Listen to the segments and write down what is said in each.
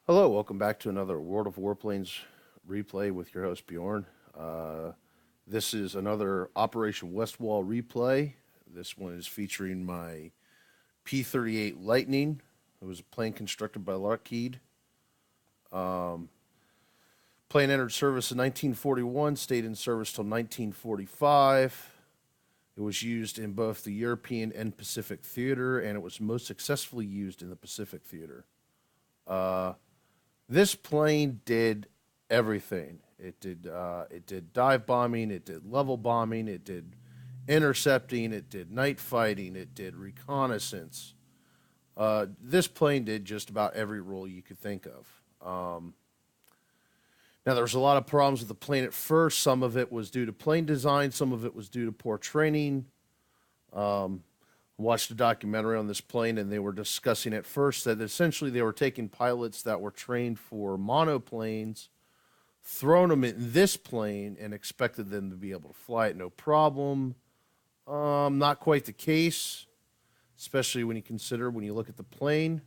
Hello, welcome back to another World of Warplanes replay with your host Bjorn. This is another Operation Westwall replay. This one is featuring my P-38 Lightning. It was a plane constructed by Lockheed. Plane entered service in 1941, stayed in service till 1945. It was used in both the European and Pacific theater, and it was most successfully used in the Pacific theater. This plane did everything. It did dive bombing, it did level bombing, it did intercepting, it did night fighting, it did reconnaissance. This plane did just about every role you could think of. Now, there was a lot of problems with the plane at first. Some of it was due to plane design, some of it was due to poor training. Watched a documentary on this plane, and they were discussing at first that essentially they were taking pilots that were trained for monoplanes, throwing them in this plane, and expected them to be able to fly it no problem. Not quite the case, especially when you look at the plane.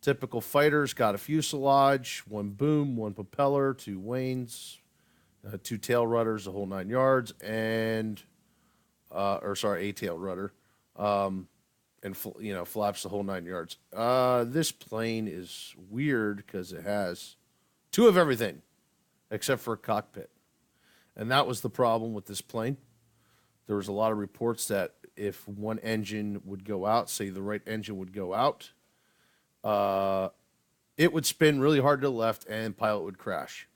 Typical fighters got a fuselage, one boom, one propeller, two wains, two tail rudders, the whole 9 yards, and a tail rudder. Flaps the whole 9 yards. This plane is weird because it has two of everything except for a cockpit. And that was the problem with this plane. There was a lot of reports that if one engine would go out, say the right engine would go out, it would spin really hard to the left and pilot would crash.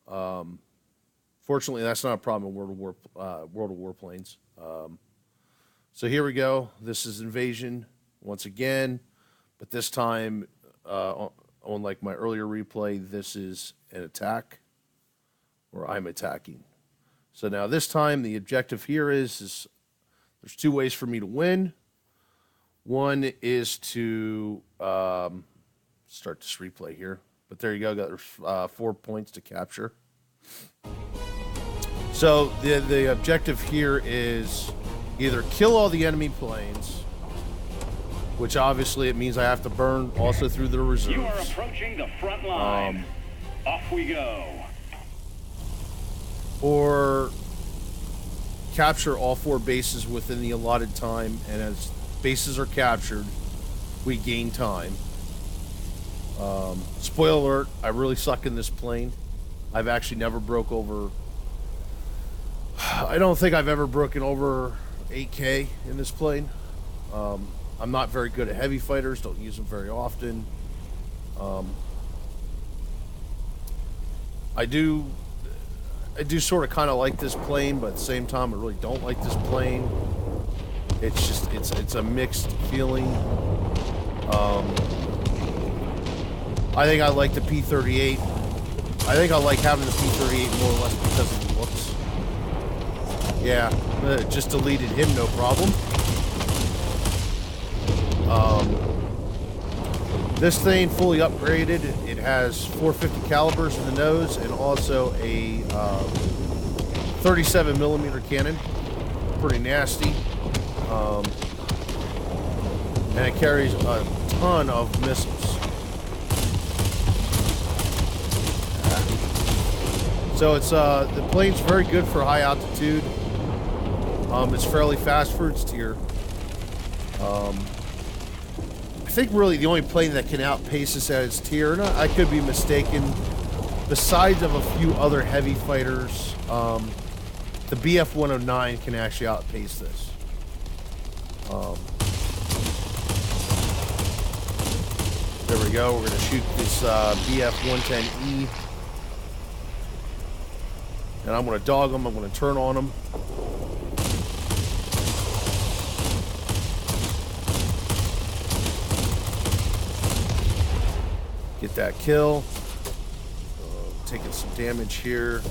Fortunately, that's not a problem in World of Warplanes. So here we go. This is invasion once again, but this time, unlike my earlier replay, this is an attack where I'm attacking. So now this time the objective here is there's two ways for me to win. One is to start this replay here, but there you go. Got 4 points to capture. So the objective here is either kill all the enemy planes, which obviously it means I have to burn also through the reserves. You are approaching the front line. Off we go. Or capture all 4 bases within the allotted time, and as bases are captured, we gain time. Spoiler alert, I really suck in this plane. I've actually never broke over... I don't think I've ever broken over 8K in this plane. I'm not very good at heavy fighters, don't use them very often. I do sort of kind of like this plane, but at the same time I really don't like this plane. It's just it's a mixed feeling. I think I like the P-38. I think I like having the P-38 more or less because of the looks. Yeah, just deleted him, no problem. This thing fully upgraded. It has 450 calibers in the nose and also a 37 millimeter cannon. Pretty nasty. And it carries a ton of missiles. So it's the plane's very good for high altitude. It's fairly fast for its tier. I think really the only plane that can outpace this at its tier, and I could be mistaken, besides of a few other heavy fighters, the BF-109 can actually outpace this. There we go. We're going to shoot this BF-110E. And I'm going to dog them. I'm going to turn on them. Get that kill. Taking some damage here.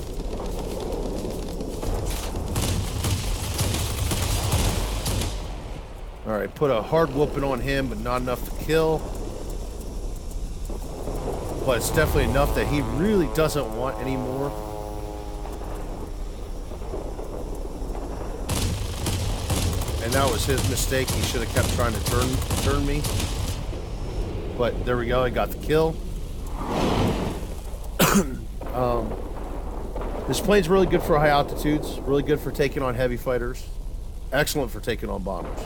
Alright, put a hard whooping on him, but not enough to kill. But it's definitely enough that he really doesn't want anymore. And that was his mistake. He should have kept trying to turn me. But there we go. I got the kill. This plane's really good for high altitudes, really good for taking on heavy fighters, excellent for taking on bombers.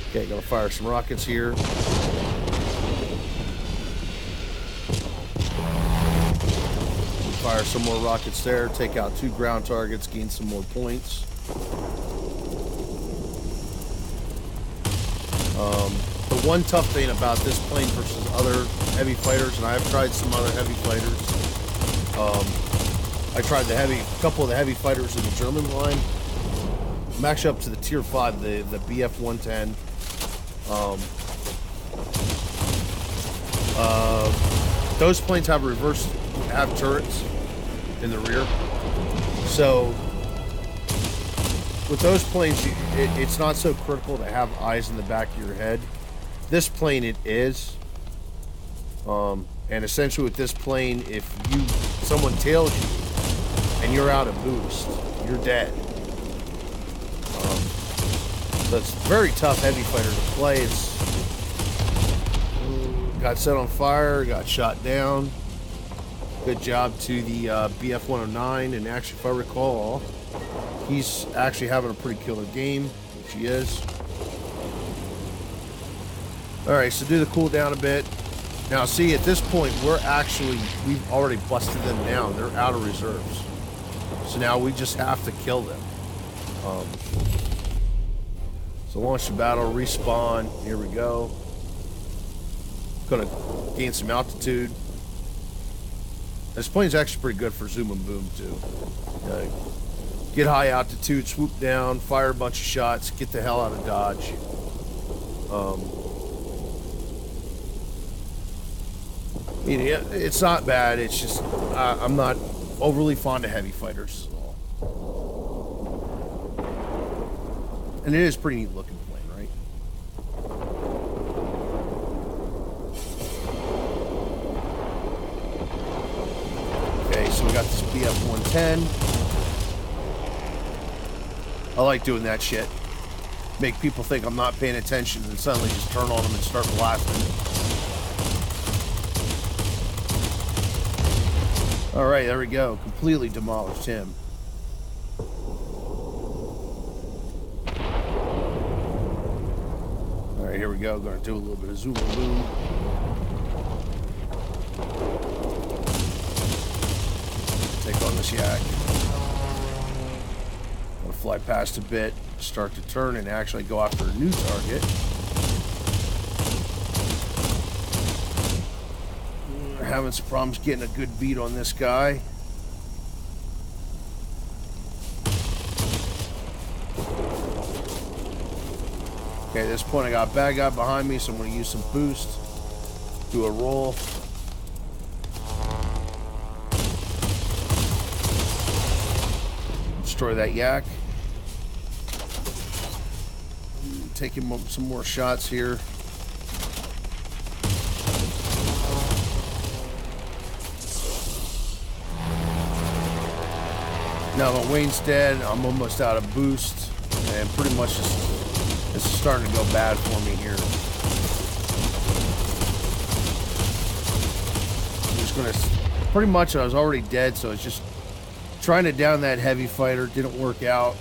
Okay, gonna fire some rockets here. Fire some more rockets there, take out 2 ground targets, gain some more points. The one tough thing about this plane versus other heavy fighters, and I have tried some other heavy fighters. I tried couple of the heavy fighters in the German line. I'm actually up to the tier 5, the BF 110. Those planes have turrets in the rear. So with those planes, it's not so critical to have eyes in the back of your head. This plane, it is. And essentially with this plane, if someone tails you and you're out of boost, you're dead. So it's a very tough heavy fighter to play. It's got set on fire, got shot down. Good job to the BF 109, and actually, if I recall, he's actually having a pretty killer game, which he is. Alright, so do the cooldown a bit. Now see, at this point, we've already busted them down. They're out of reserves. So now we just have to kill them. So launch the battle, respawn, here we go. Gonna gain some altitude. This plane's actually pretty good for zoom and boom too. Get high altitude, swoop down, fire a bunch of shots, get the hell out of Dodge. It's not bad. It's just I'm not overly fond of heavy fighters. And it is a pretty neat looking plane, right? Okay, so we got this BF 110. I like doing that shit. Make people think I'm not paying attention and suddenly just turn on them and start blasting. All right, there we go. Completely demolished him. All right, here we go. Going to do a little bit of zoom and boom. Take on this yak. Going to fly past a bit, start to turn, and actually go after a new target. Having some problems getting a good beat on this guy. Okay, at this point I got a bad guy behind me, so I'm going to use some boost. Do a roll. Destroy that yak. Taking some more shots here. Now that Wayne's dead, I'm almost out of boost, and pretty much this is starting to go bad for me here. I'm just gonna, pretty much I was already dead, so it's just trying to down that heavy fighter. Didn't work out.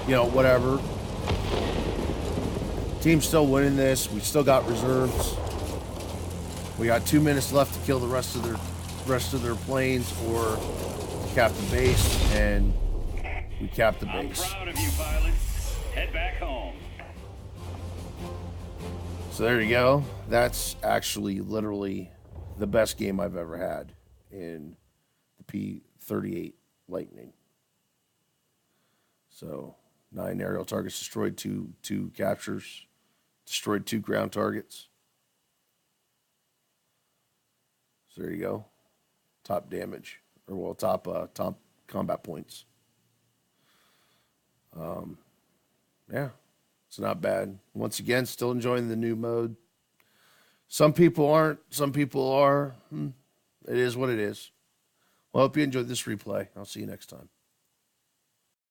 You know, whatever. Team's still winning this. We still got reserves. We got 2 minutes left to kill the rest of their planes or cap the base, and we capped the base. I'm proud of you, pilots. Head back home. So there you go. That's actually literally the best game I've ever had in the P-38 Lightning. So 9 aerial targets destroyed, two captures, destroyed 2 ground targets. So there you go. Top damage. Or well, top combat points. Yeah, it's not bad. Once again, still enjoying the new mode. Some people aren't. Some people are. It is what it is. Well, I hope you enjoyed this replay. I'll see you next time.